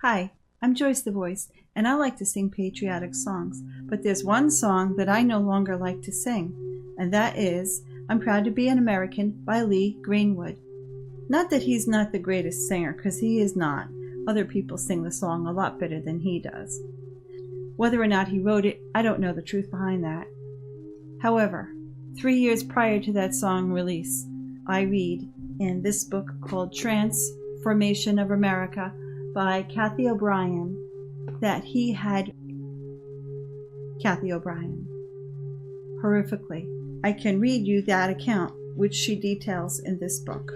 Hi, I'm Joyce the Voice, and I like to sing patriotic songs, but there's one song that I no longer like to sing, and that is I'm Proud to Be an American by Lee Greenwood. Not that he's not the greatest singer, because he is not. Other people sing the song a lot better than he does. Whether or not he wrote it, I don't know the truth behind that. However, 3 years prior to that song release, I read in this book called Transformation of America by Cathy O'Brien that he had Cathy O'Brien horrifically. I can read you that account, which she details in this book.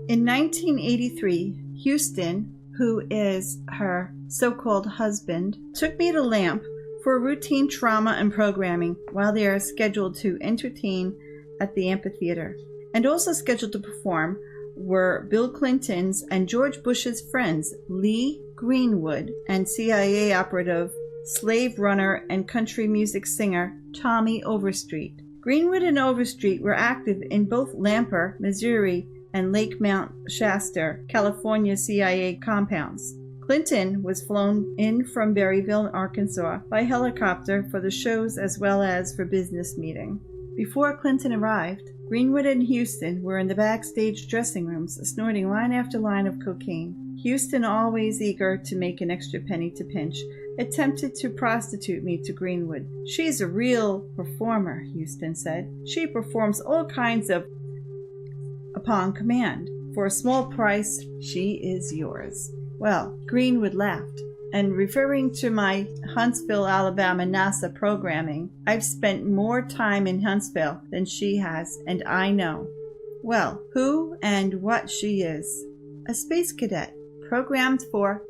In 1983, Houston, who is her so-called husband, took me to LAMP for routine trauma and programming while they are scheduled to entertain at the amphitheater. And also scheduled to perform were Bill Clinton's and George Bush's friends, Lee Greenwood, and CIA operative, slave runner, and country music singer Tommy Overstreet. Greenwood and Overstreet were active in both Lamper, Missouri, and Lake Mount Shasta, California CIA compounds. Clinton was flown in from Berryville, Arkansas, by helicopter for the shows as well as for business meeting. Before Clinton arrived, Greenwood and Houston were in the backstage dressing rooms, snorting line after line of cocaine. Houston, always eager to make an extra penny to pinch, attempted to prostitute me to Greenwood. "She's a real performer," Houston said. "She performs all kinds of upon command. For a small price, she is yours." Well, Greenwood laughed, and referring to my Huntsville, Alabama NASA programming, "I've spent more time in Huntsville than she has, and I know." Well, who and what she is? A space cadet, programmed for.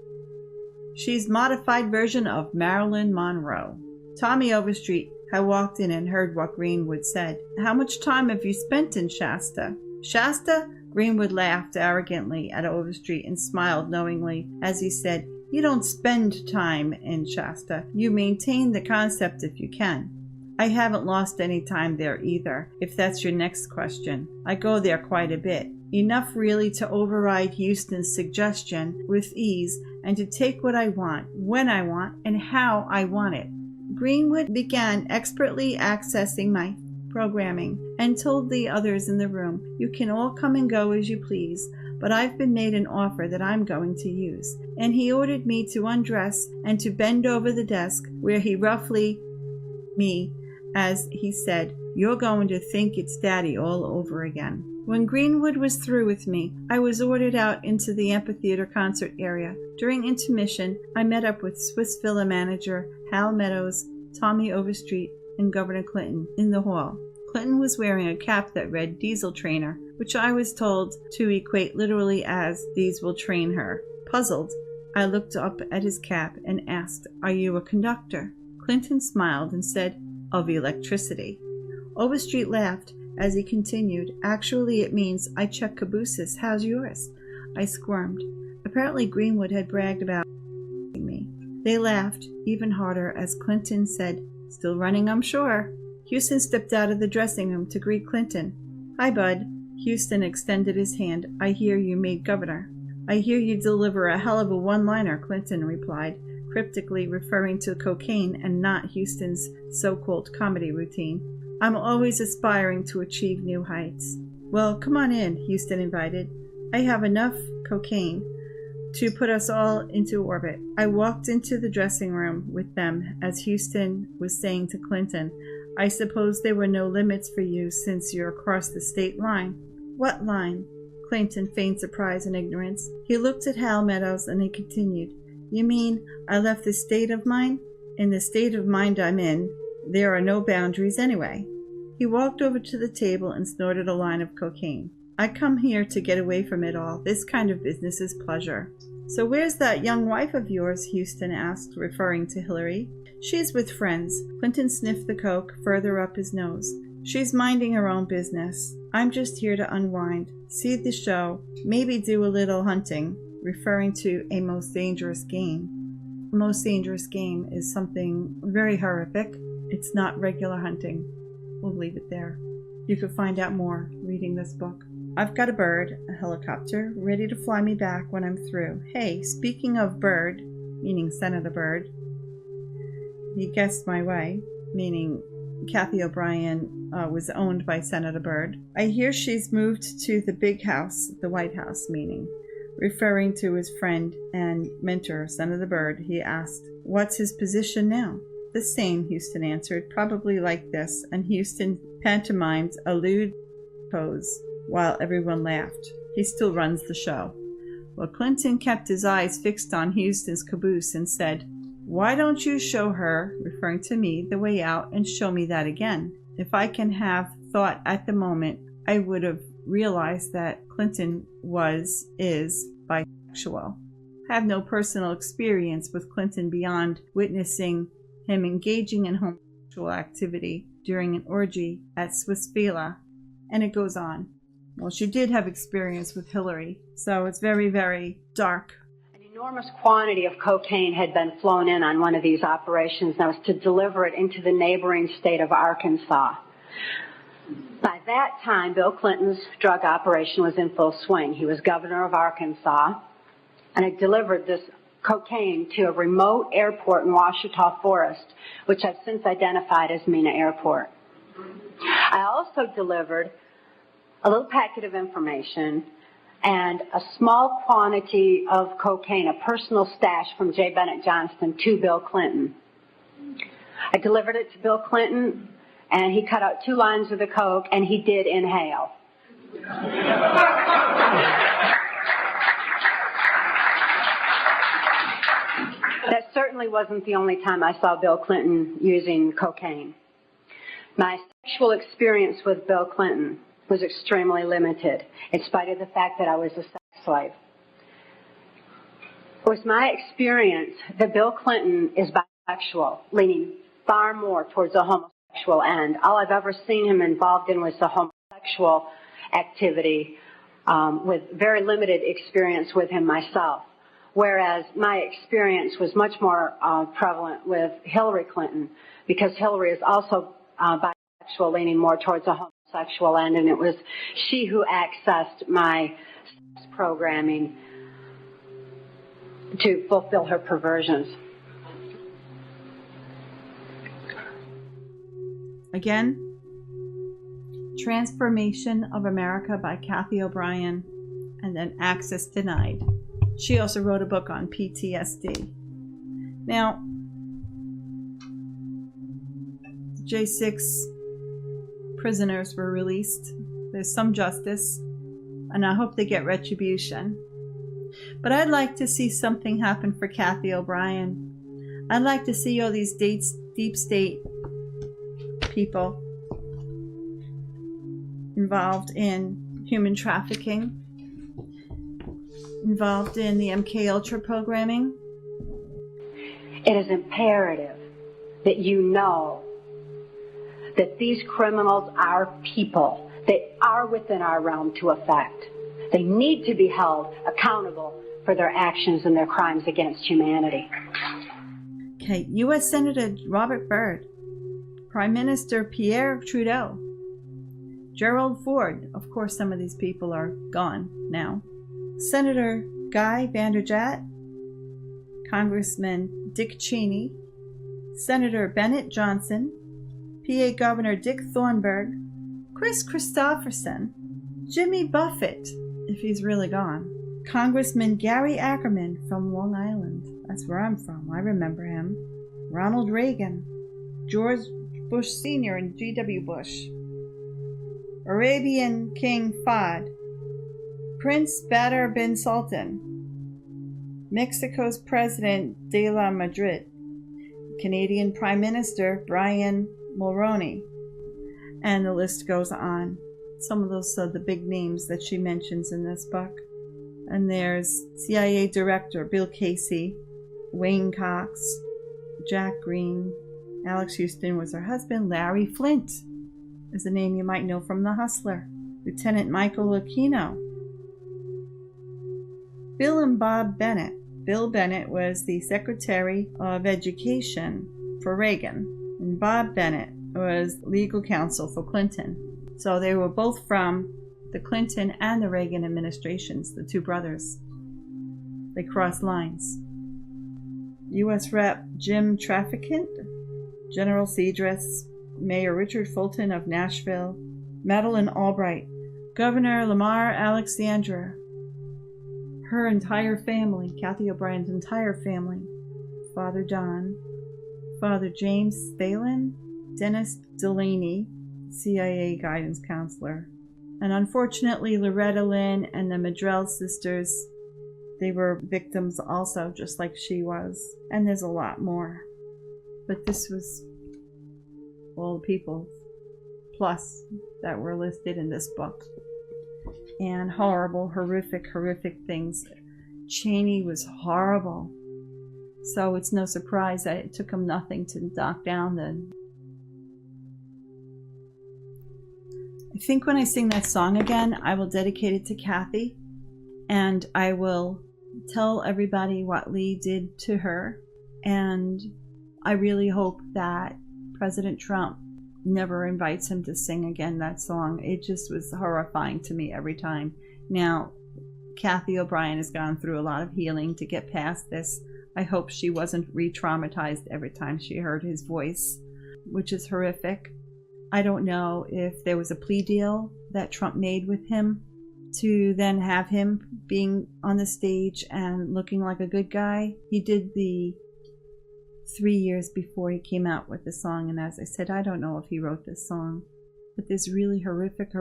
She's modified version of Marilyn Monroe. Tommy Overstreet had walked in and heard what Greenwood said. "How much time have you spent in Shasta?" "Shasta?" Greenwood laughed arrogantly at Overstreet and smiled knowingly as he said, "You don't spend time in Shasta. You maintain the concept if you can." "I haven't lost any time there either, if that's your next question. I go there quite a bit. Enough really to override Houston's suggestion with ease and to take what I want, when I want, and how I want it." Greenwood began expertly accessing my programming and told the others in the room, "You can all come and go as you please, but I've been made an offer that I'm going to use." And he ordered me to undress and to bend over the desk, where he roughly me, as he said, "You're going to think it's Daddy all over again." When Greenwood was through with me, I was ordered out into the amphitheater concert area. During intermission, I met up with Swiss Villa manager Hal Meadows, Tommy Overstreet, and Governor Clinton in the hall. Clinton was wearing a cap that read Diesel Trainer, which I was told to equate literally as "These will train her." Puzzled, I looked up at his cap and asked, "Are you a conductor?" Clinton smiled and said, "Of electricity." Overstreet laughed as he continued, "Actually, it means I check cabooses. How's yours?" I squirmed. Apparently Greenwood had bragged about me. They laughed even harder as Clinton said, "Still running, I'm sure." Houston stepped out of the dressing room to greet Clinton. "Hi, bud." Houston extended his hand. "I hear you made governor." "I hear you deliver a hell of a one-liner," Clinton replied, cryptically referring to cocaine and not Houston's so-called comedy routine. "I'm always aspiring to achieve new heights." "Well, come on in," Houston invited. "I have enough cocaine to put us all into orbit." I walked into the dressing room with them as Houston was saying to Clinton, "I suppose there were no limits for you since you're across the state line." "What line?" Clinton feigned surprise and ignorance. He looked at Hal Meadows and he continued, "You mean I left the state of mind? In the state of mind I'm in, there are no boundaries anyway." He walked over to the table and snorted a line of cocaine. "I come here to get away from it all. This kind of business is pleasure." "So where's that young wife of yours?" Houston asked, referring to Hillary. "She's with friends." Clinton sniffed the coke further up his nose. "She's minding her own business. I'm just here to unwind, see the show, maybe do a little hunting," referring to a most dangerous game. A most dangerous game is something very horrific. It's not regular hunting. We'll leave it there. You could find out more reading this book. I've got a bird, a helicopter, ready to fly me back when I'm through. Hey, speaking of Byrd, meaning Senator Byrd, he guessed my way, meaning Cathy O'Brien was owned by Senator Byrd. I hear she's moved to the big house, the White House, meaning, referring to his friend and mentor, Senator Byrd. He asked, what's his position now? The same, Houston answered, probably like this, and Houston pantomimed a lewd pose while everyone laughed. He still runs the show. Well, Clinton kept his eyes fixed on Houston's caboose and said, why don't you show her, referring to me, the way out and show me that again? If I can have thought at the moment, I would have realized that Clinton is bisexual. I have no personal experience with Clinton beyond witnessing him engaging in homosexual activity during an orgy at Swiss Villa, and it goes on. Well, she did have experience with Hillary, so it's very, very dark. An enormous quantity of cocaine had been flown in on one of these operations, and that was to deliver it into the neighboring state of Arkansas. By that time, Bill Clinton's drug operation was in full swing. He was governor of Arkansas, and had delivered this cocaine to a remote airport in Ouachita Forest, which I've since identified as Mena Airport. I also delivered a little packet of information and a small quantity of cocaine, a personal stash from J. Bennett Johnston, to Bill Clinton. I delivered it to Bill Clinton, and he cut out 2 lines of the coke, and he did inhale. That certainly wasn't the only time I saw Bill Clinton using cocaine. My sexual experience with Bill Clinton was extremely limited, in spite of the fact that I was a sex slave. It was my experience that Bill Clinton is bisexual, leaning far more towards the homosexual end. All I've ever seen him involved in was the homosexual activity, with very limited experience with him myself. Whereas my experience was much more prevalent with Hillary Clinton, because Hillary is also bisexual, leaning more towards the homosexual end, and it was she who accessed my sex programming to fulfill her perversions. Again, Transformation of America by Cathy O'Brien, and then Access Denied. She also wrote a book on PTSD. Now, J6 prisoners were released. There's some justice, and I hope they get retribution. But I'd like to see something happen for Cathy O'Brien. I'd like to see all these deep state people involved in human trafficking, involved in the MK Ultra programming. It is imperative that you know that these criminals are people. They are within our realm to affect. They need to be held accountable for their actions and their crimes against humanity. Okay, U.S. Senator Robert Byrd, Prime Minister Pierre Trudeau, Gerald Ford, of course some of these people are gone now, Senator Guy Vanderjagt, Congressman Dick Cheney, Senator Bennett Johnson, PA Governor Dick Thornburgh, Chris Christopherson, Jimmy Buffett, if he's really gone, Congressman Gary Ackerman from Long Island, that's where I'm from, I remember him, Ronald Reagan, George Bush Sr. and G.W. Bush, Arabian King Fahd, Prince Badr bin Sultan, Mexico's President de la Madrid, Canadian Prime Minister Brian Mulroney, and the list goes on. Some of those are the big names that she mentions in this book. And there's CIA Director Bill Casey, Wayne Cox, Jack Green, Alex Houston was her husband, Larry Flint is a name you might know from The Hustler, Lieutenant Michael Aquino, Bill and Bob Bennett. Bill Bennett was the Secretary of Education for Reagan, and Bob Bennett was legal counsel for Clinton. So they were both from the Clinton and the Reagan administrations, the two brothers. They crossed lines. U.S. Rep. Jim Traficant, General Cedras, Mayor Richard Fulton of Nashville, Madeleine Albright, Governor Lamar Alexander, her entire family, Cathy O'Brien's entire family, Father John, Father James Thalen, Dennis Delaney, CIA guidance counselor, and unfortunately Loretta Lynn and the Madrell sisters, they were victims also, just like she was. And there's a lot more. But this was all the people plus that were listed in this book. And horrible, horrific things. Cheney was horrible. So it's no surprise that it took him nothing to knock down the... I think when I sing that song again, I will dedicate it to Cathy. And I will tell everybody what Lee did to her. And I really hope that President Trump never invites him to sing again that song. It just was horrifying to me every time. Now, Cathy O'Brien has gone through a lot of healing to get past this. I hope she wasn't re-traumatized every time she heard his voice, which is horrific. I don't know if there was a plea deal that Trump made with him to then have him being on the stage and looking like a good guy. He did the 3 years before he came out with the song, and as I said, I don't know if he wrote this song, but there's really horrific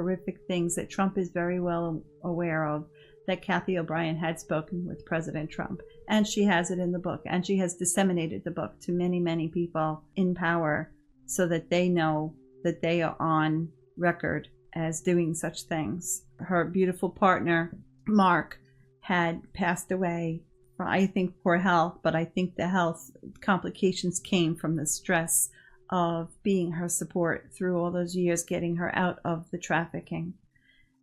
things that Trump is very well aware of, that Cathy O'Brien had spoken with President Trump, and she has it in the book, and she has disseminated the book to many people in power so that they know that they are on record as doing such things. Her beautiful partner, Mark, had passed away, I think, poor health, but I think the health complications came from the stress of being her support through all those years, getting her out of the trafficking,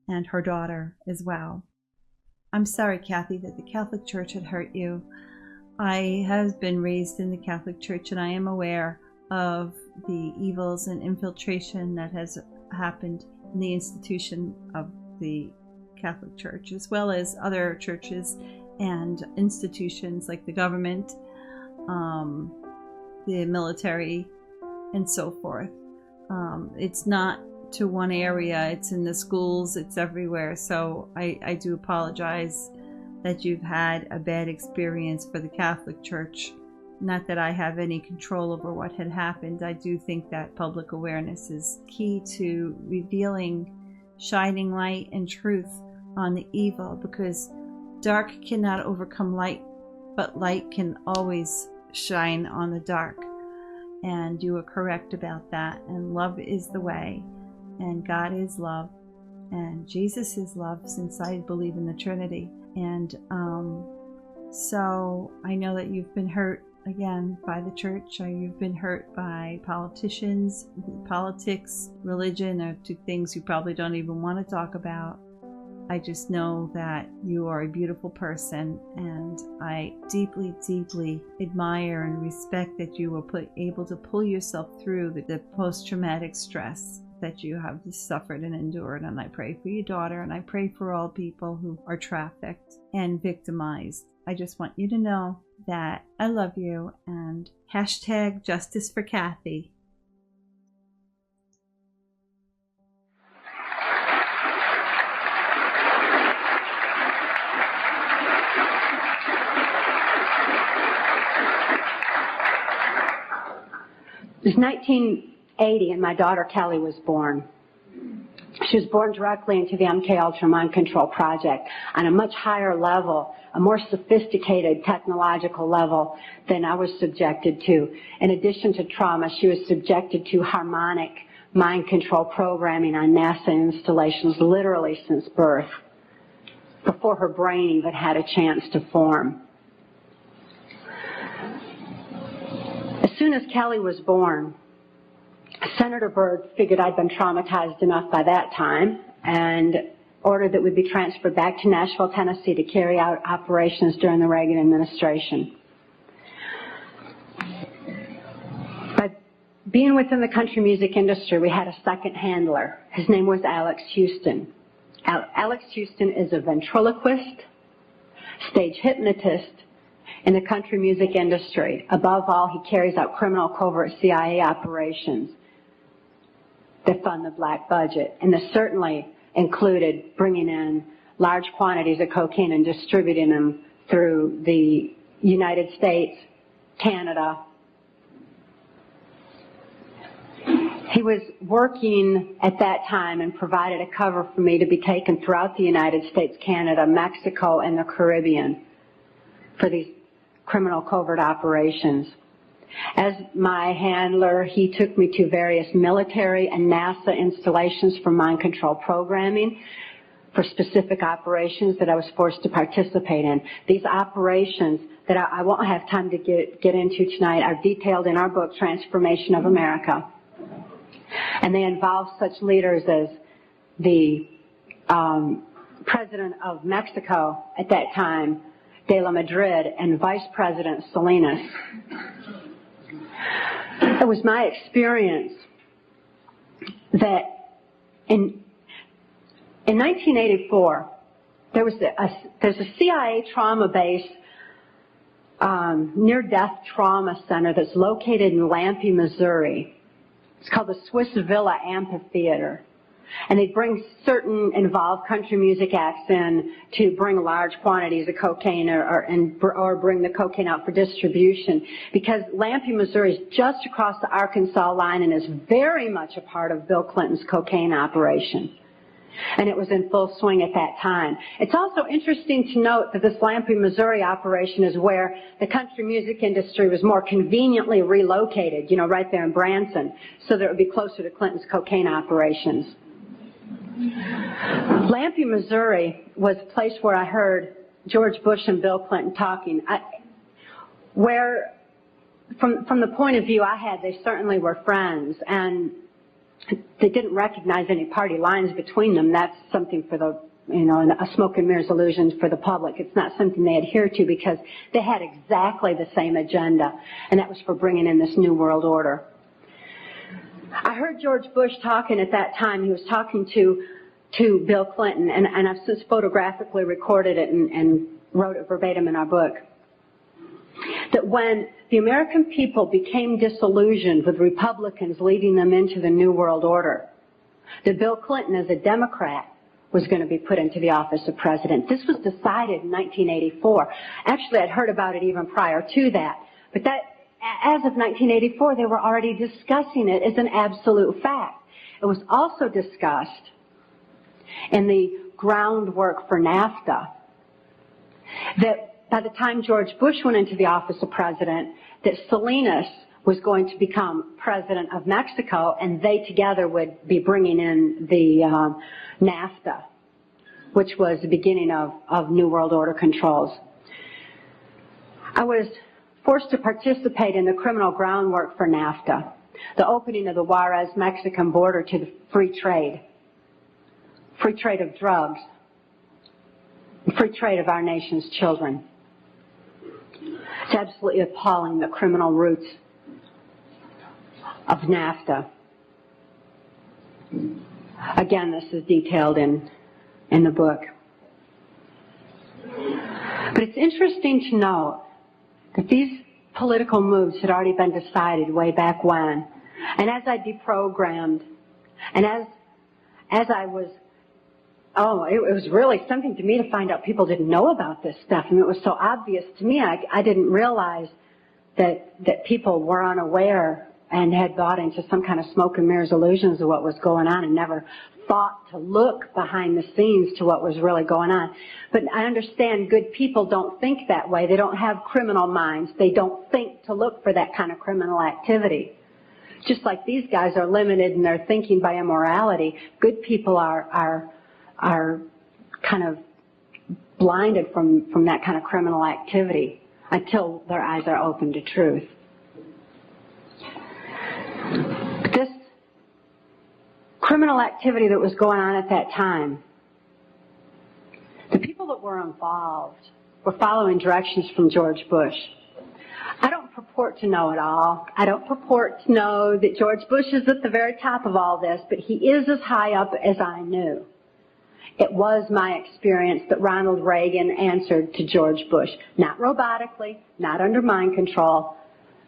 and her daughter as well. I'm sorry, Cathy, that the Catholic Church had hurt you. I have been raised in the Catholic Church, and I am aware of the evils and infiltration that has happened in the institution of the Catholic Church, as well as other churches and institutions like the government, the military, and so forth. It's not to one area, it's in the schools, it's everywhere. So I do apologize that you've had a bad experience for the Catholic Church. Not that I have any control over what had happened. I do think that public awareness is key to revealing, shining light and truth on the evil, because dark cannot overcome light, but light can always shine on the dark. And you are correct about that. And love is the way, and God is love, and Jesus is love, since I believe in the Trinity. And so I know that you've been hurt again by the church, or you've been hurt by politicians, politics, religion, or two things you probably don't even want to talk about. I just know that you are a beautiful person, and I deeply admire and respect that you were able to pull yourself through the post-traumatic stress that you have suffered and endured. And I pray for your daughter, and I pray for all people who are trafficked and victimized. I just want you to know that I love you, and hashtag justice for Cathy. It was 1980, and my daughter Kelly was born. She was born directly into the MKUltra Mind Control Project on a much higher level, a more sophisticated technological level than I was subjected to. In addition to trauma, she was subjected to harmonic mind control programming on NASA installations literally since birth, before her brain even had a chance to form. As soon as Kelly was born, Senator Byrd figured I'd been traumatized enough by that time and ordered that we be transferred back to Nashville, Tennessee to carry out operations during the Reagan administration. By being within the country music industry, we had a second handler. His name was Alex Houston. Alex Houston is a ventriloquist, stage hypnotist in the country music industry. Above all, he carries out criminal covert CIA operations that fund the black budget, and this certainly included bringing in large quantities of cocaine and distributing them through the United States, Canada. He was working at that time and provided a cover for me to be taken throughout the United States, Canada, Mexico, and the Caribbean for these criminal covert operations. As my handler, he took me to various military and NASA installations for mind control programming for specific operations that I was forced to participate in. These operations that I won't have time to get into tonight are detailed in our book, Transformation of America. And they involve such leaders as the President of Mexico at that time, De la Madrid, and Vice President Salinas. It was my experience that in 1984, there's a CIA trauma base, near-death trauma center that's located in Lampe, Missouri. It's called the Swiss Villa Amphitheater. And they bring certain involved country music acts in to bring large quantities of cocaine or bring the cocaine out for distribution, because Lampe, Missouri is just across the Arkansas line and is very much a part of Bill Clinton's cocaine operation. And it was in full swing at that time. It's also interesting to note that this Lampe, Missouri operation is where the country music industry was more conveniently relocated, right there in Branson, so that it would be closer to Clinton's cocaine operations. Lampe, Missouri was a place where I heard George Bush and Bill Clinton talking, where from the point of view I had, they certainly were friends, and they didn't recognize any party lines between them. That's something for the, a smoke and mirrors illusion for the public. It's not something they adhere to, because they had exactly the same agenda, and that was for bringing in this new world order. I heard George Bush talking at that time. He was talking to Bill Clinton, and I've since photographically recorded it and wrote it verbatim in our book, that when the American people became disillusioned with Republicans leading them into the New World Order, that Bill Clinton, as a Democrat, was going to be put into the office of president. This was decided in 1984. Actually, I'd heard about it even prior to that, but as of 1984, they were already discussing it as an absolute fact. It was also discussed in the groundwork for NAFTA that by the time George Bush went into the office of president, that Salinas was going to become president of Mexico, and they together would be bringing in the NAFTA, which was the beginning of New World Order controls. I was forced to participate in the criminal groundwork for NAFTA, the opening of the Juarez-Mexican border to the free trade of drugs, and free trade of our nation's children. It's absolutely appalling, the criminal roots of NAFTA. Again, this is detailed in the book. But it's interesting to note that these political moves had already been decided way back when. And as I deprogrammed, and as I was, it was really something to me to find out people didn't know about this stuff. I mean, it was so obvious to me, I didn't realize that people were unaware and had bought into some kind of smoke and mirrors illusions of what was going on and never thought to look behind the scenes to what was really going on. But I understand good people don't think that way. They don't have criminal minds. They don't think to look for that kind of criminal activity. Just like these guys are limited in their thinking by immorality, good people are kind of blinded from that kind of criminal activity until their eyes are open to truth. This criminal activity that was going on at that time, the people that were involved were following directions from George Bush. I don't purport to know it all. I don't purport to know that George Bush is at the very top of all this, but he is as high up as I knew. it was my experience that Ronald Reagan answered to George Bush, not robotically, not under mind control,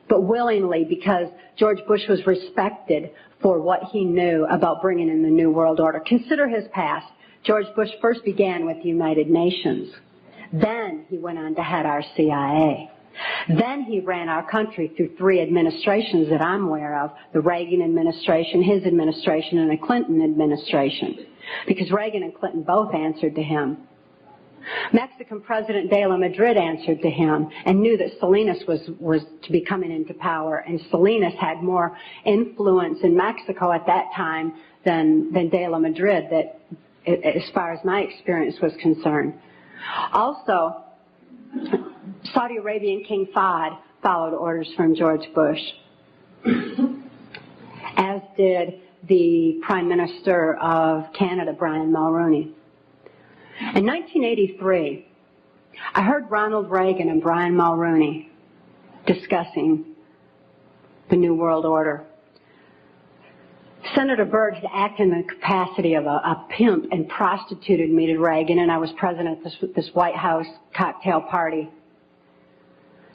but willingly, because George Bush was respected for what he knew about bringing in the New World Order. Consider his past. George Bush first began with the United Nations. Then he went on to head our CIA. Then he ran our country through 3 administrations that I'm aware of, the Reagan administration, his administration, and the Clinton administration, because Reagan and Clinton both answered to him. Mexican President de la Madrid answered to him and knew that Salinas was to be coming into power, and Salinas had more influence in Mexico at that time than de la Madrid, that, as far as my experience was concerned. Also, Saudi Arabian King Fahd followed orders from George Bush, as did the Prime Minister of Canada, Brian Mulroney. In 1983, I heard Ronald Reagan and Brian Mulroney discussing the New World Order. Senator Byrd had acted in the capacity of a pimp and prostituted me to Reagan, and I was present at this White House cocktail party.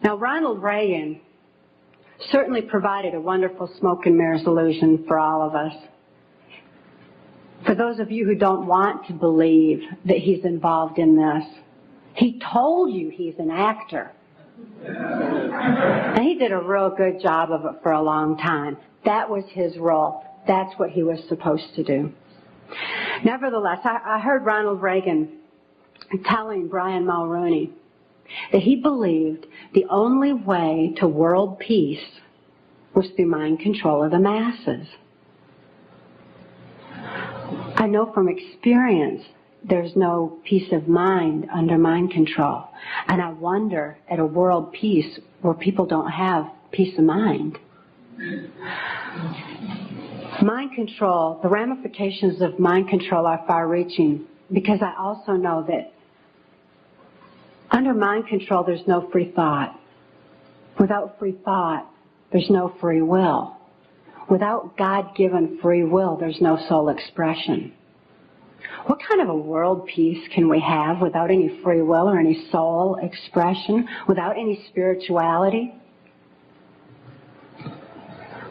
Now, Ronald Reagan certainly provided a wonderful smoke and mirrors illusion for all of us. For those of you who don't want to believe that he's involved in this, he told you he's an actor. And he did a real good job of it for a long time. That was his role. That's what he was supposed to do. Nevertheless, I heard Ronald Reagan telling Brian Mulroney that he believed the only way to world peace was through mind control of the masses. I know from experience there's no peace of mind under mind control. And I wonder at a world peace where people don't have peace of mind. Mind control, the ramifications of mind control are far-reaching, because I also know that under mind control there's no free thought. Without free thought, there's no free will. Without God-given free will, there's no soul expression. What kind of a world peace can we have without any free will or any soul expression, without any spirituality?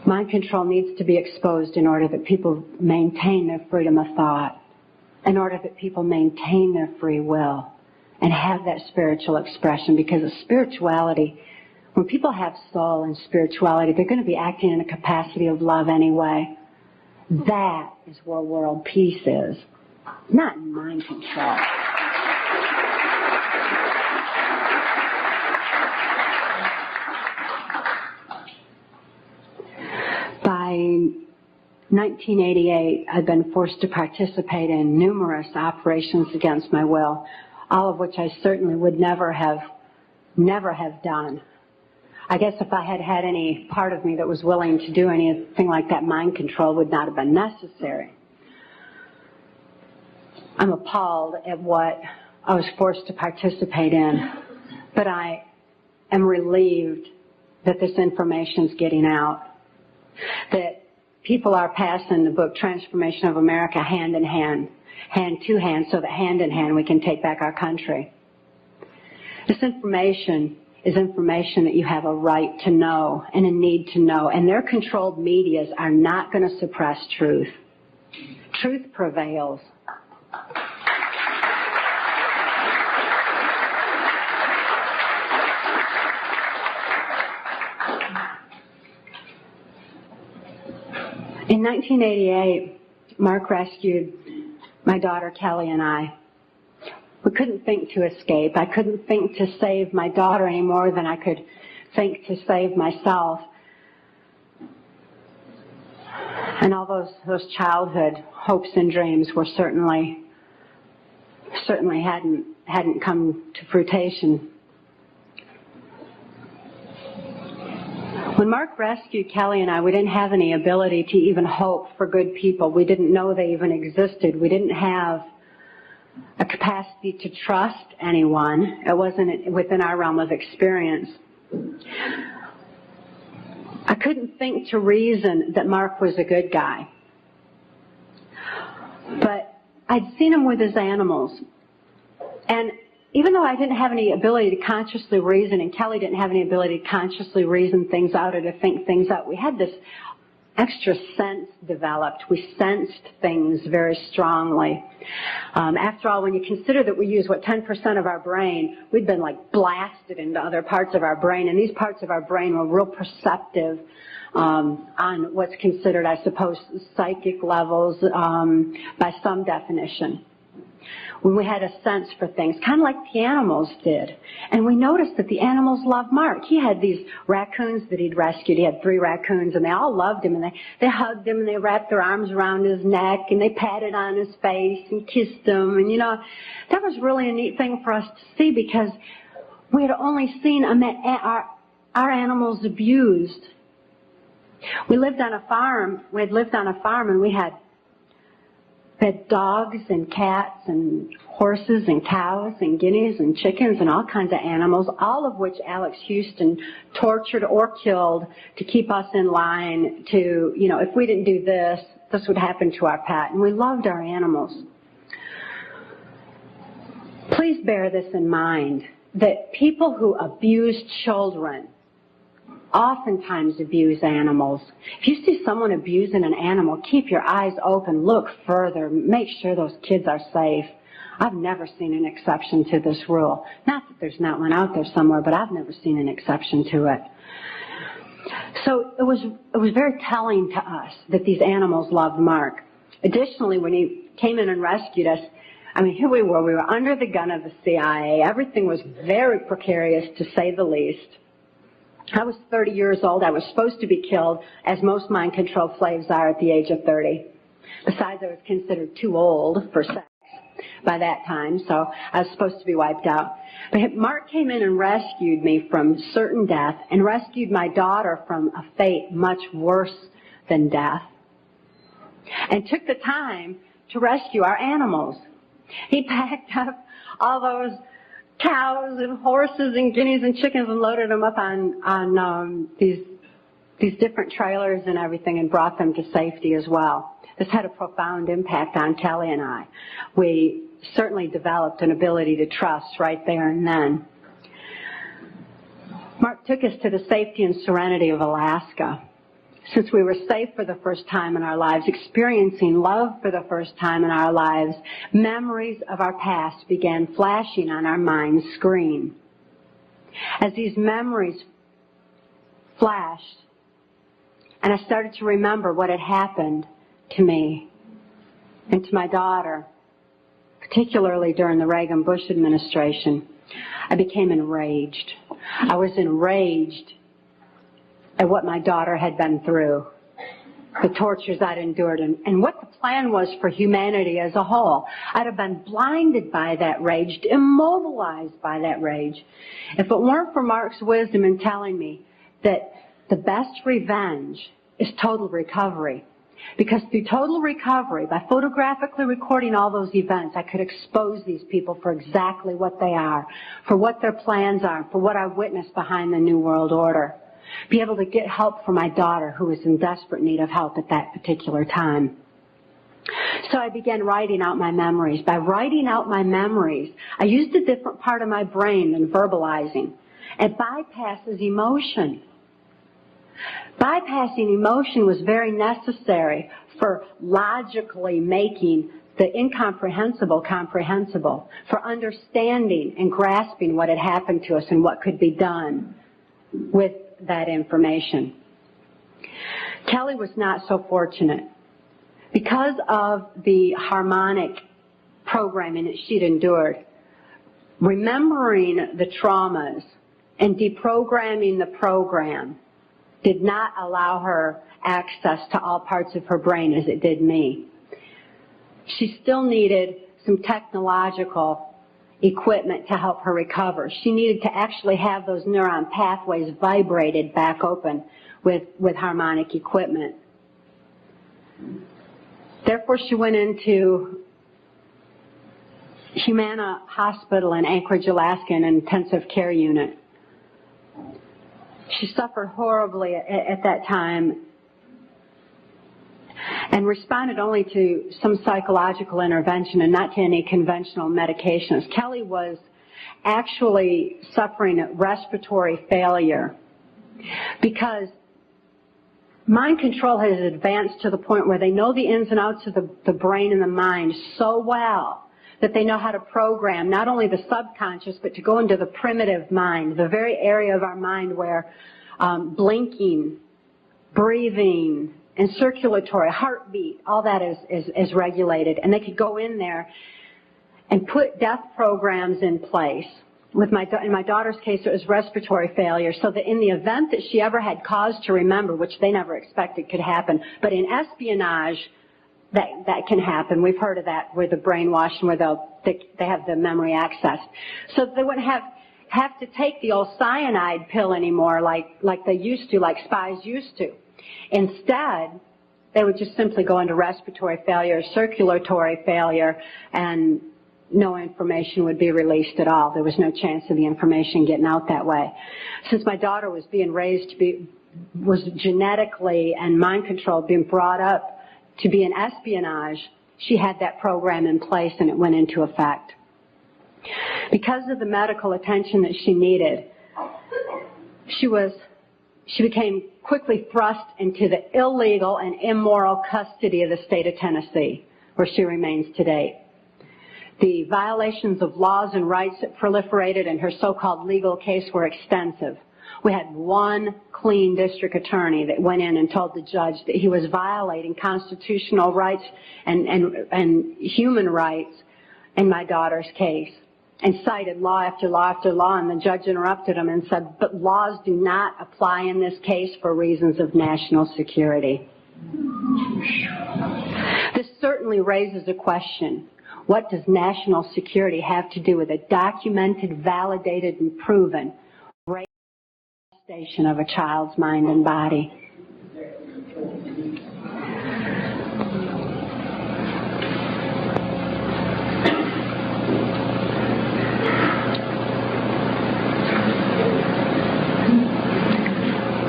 Mind control needs to be exposed in order that people maintain their freedom of thought, in order that people maintain their free will and have that spiritual expression, because of spirituality, when people have soul and spirituality, they're going to be acting in a capacity of love anyway. That is where world peace is, not in mind control. By 1988, I'd been forced to participate in numerous operations against my will, all of which I certainly would never have done. I guess if I had had any part of me that was willing to do anything like that, mind control would not have been necessary. I'm appalled at what I was forced to participate in, but I am relieved that this information is getting out, that people are passing the book Transformation of America hand in hand, hand to hand, so that hand in hand we can take back our country. This information is information that you have a right to know and a need to know, and their controlled medias are not going to suppress truth. Truth prevails. In 1988, Mark rescued my daughter Kelly and I. We couldn't think to escape. I couldn't think to save my daughter any more than I could think to save myself. And all those childhood hopes and dreams were certainly hadn't come to fruition. When Mark rescued Kelly and I, we didn't have any ability to even hope for good people. We didn't know they even existed. We didn't have a capacity to trust anyone. It wasn't within our realm of experience. I couldn't think to reason that Mark was a good guy. But I'd seen him with his animals. And even though I didn't have any ability to consciously reason, and Kelly didn't have any ability to consciously reason things out or to think things out, we had this extra sense developed. We sensed things very strongly. After all, when you consider that we use, 10% of our brain, we'd been like blasted into other parts of our brain, and these parts of our brain were real perceptive on what's considered, I suppose, psychic levels by some definition. When we had a sense for things, kind of like the animals did. And we noticed that the animals loved Mark. He had these raccoons that he'd rescued. He had 3 raccoons, and they all loved him, and they hugged him, and they wrapped their arms around his neck, and they patted on his face and kissed him. And, that was really a neat thing for us to see, because we had only seen our animals abused. We lived on a farm. We had lived on a farm, and we had dogs and cats and horses and cows and guineas and chickens and all kinds of animals, all of which Alex Houston tortured or killed to keep us in line to, if we didn't do this, this would happen to our pet. And we loved our animals. Please bear this in mind, that people who abuse children oftentimes abuse animals. If you see someone abusing an animal, keep your eyes open, look further, make sure those kids are safe. I've never seen an exception to this rule. Not that there's not one out there somewhere, but I've never seen an exception to it. So it was very telling to us that these animals loved Mark. Additionally, when he came in and rescued us, here we were under the gun of the CIA. Everything was very precarious, to say the least. I was 30 years old. I was supposed to be killed, as most mind-controlled slaves are at the age of 30. Besides, I was considered too old for sex by that time, so I was supposed to be wiped out. But Mark came in and rescued me from certain death and rescued my daughter from a fate much worse than death, and took the time to rescue our animals. He packed up all those cows and horses and guineas and chickens and loaded them up on these different trailers and everything, and brought them to safety as well. This had a profound impact on Kelly and I. We certainly developed an ability to trust right there and then. Mark took us to the safety and serenity of Alaska. Since we were safe for the first time in our lives, experiencing love for the first time in our lives, memories of our past began flashing on our mind's screen. As these memories flashed, and I started to remember what had happened to me and to my daughter, particularly during the Reagan-Bush administration, I became enraged. I was enraged at what my daughter had been through, the tortures I'd endured, and what the plan was for humanity as a whole. I'd have been blinded by that rage, immobilized by that rage, if it weren't for Mark's wisdom in telling me that the best revenge is total recovery. Because through total recovery, by photographically recording all those events, I could expose these people for exactly what they are, for what their plans are, for what I witnessed behind the New World Order. Be able to get help for my daughter, who was in desperate need of help at that particular time. So I began writing out my memories. By writing out my memories, I used a different part of my brain than verbalizing. It bypasses emotion. Bypassing emotion was very necessary for logically making the incomprehensible comprehensible, for understanding and grasping what had happened to us and what could be done with that information. Kelly was not so fortunate. Because of the harmonic programming that she'd endured, remembering the traumas and deprogramming the program did not allow her access to all parts of her brain as it did me. She still needed some technological equipment to help her recover. She needed to actually have those neuron pathways vibrated back open with harmonic equipment. Therefore, she went into Humana Hospital in Anchorage, Alaska, in an intensive care unit. She suffered horribly at that time. and responded only to some psychological intervention and not to any conventional medications. Kelly was actually suffering respiratory failure because mind control has advanced to the point where they know the ins and outs of the brain and the mind so well that they know how to program not only the subconscious, but to go into the primitive mind, the very area of our mind where blinking, breathing, and circulatory, heartbeat, all that is regulated. And they could go in there and put death programs in place. In my daughter's case, it was respiratory failure, so that in the event that she ever had cause to remember, which they never expected could happen, but in espionage, that can happen. We've heard of that, where the brainwash and where they have the memory access. So they wouldn't have to take the old cyanide pill anymore like they used to, like spies used to. Instead, they would just simply go into respiratory failure, circulatory failure, and no information would be released at all. There was no chance of the information getting out that way. Since my daughter was being raised was genetically and mind controlled, being brought up to be in espionage, she had that program in place and it went into effect. Because of the medical attention that she needed, she became quickly thrust into the illegal and immoral custody of the state of Tennessee, where she remains today. The violations of laws and rights that proliferated in her so-called legal case were extensive. We had one clean district attorney that went in and told the judge that he was violating constitutional rights and human rights in my daughter's case, and cited law after law after law, and the judge interrupted him and said, but laws do not apply in this case for reasons of national security. This certainly raises a question. What does national security have to do with a documented, validated, and proven station of a child's mind and body?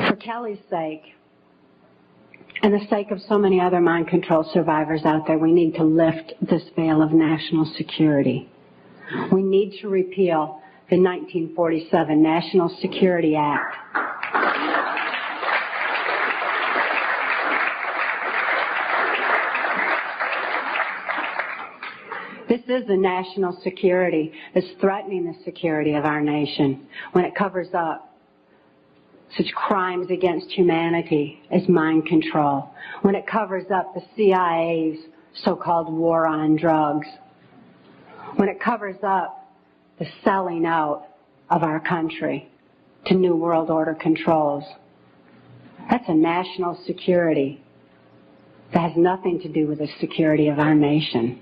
For Kelly's sake, and the sake of so many other mind control survivors out there, we need to lift this veil of national security. We need to repeal the 1947 National Security Act. This is a national security that's threatening the security of our nation when it covers up such crimes against humanity as mind control, when it covers up the CIA's so-called war on drugs, when it covers up the selling out of our country to New World Order controls. That's a national security that has nothing to do with the security of our nation.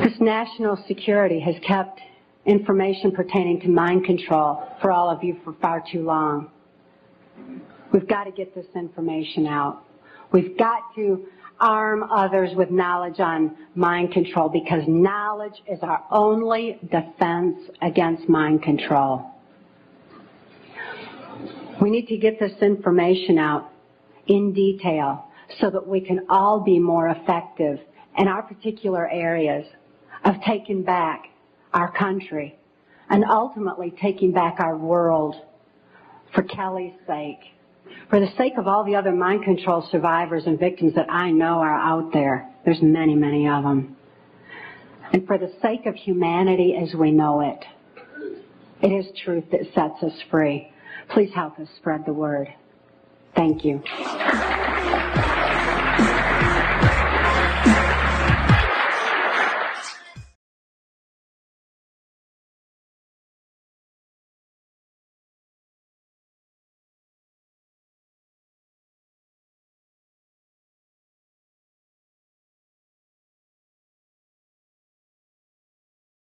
This national security has kept information pertaining to mind control for all of you for far too long. We've got to get this information out. We've got to arm others with knowledge on mind control, because knowledge is our only defense against mind control. We need to get this information out in detail so that we can all be more effective in our particular areas of taking back our country and ultimately taking back our world, for Kelly's sake, for the sake of all the other mind control survivors and victims that I know are out there. There's many, many of them. And for the sake of humanity as we know it. It is truth that sets us free. Please help us spread the word. Thank you.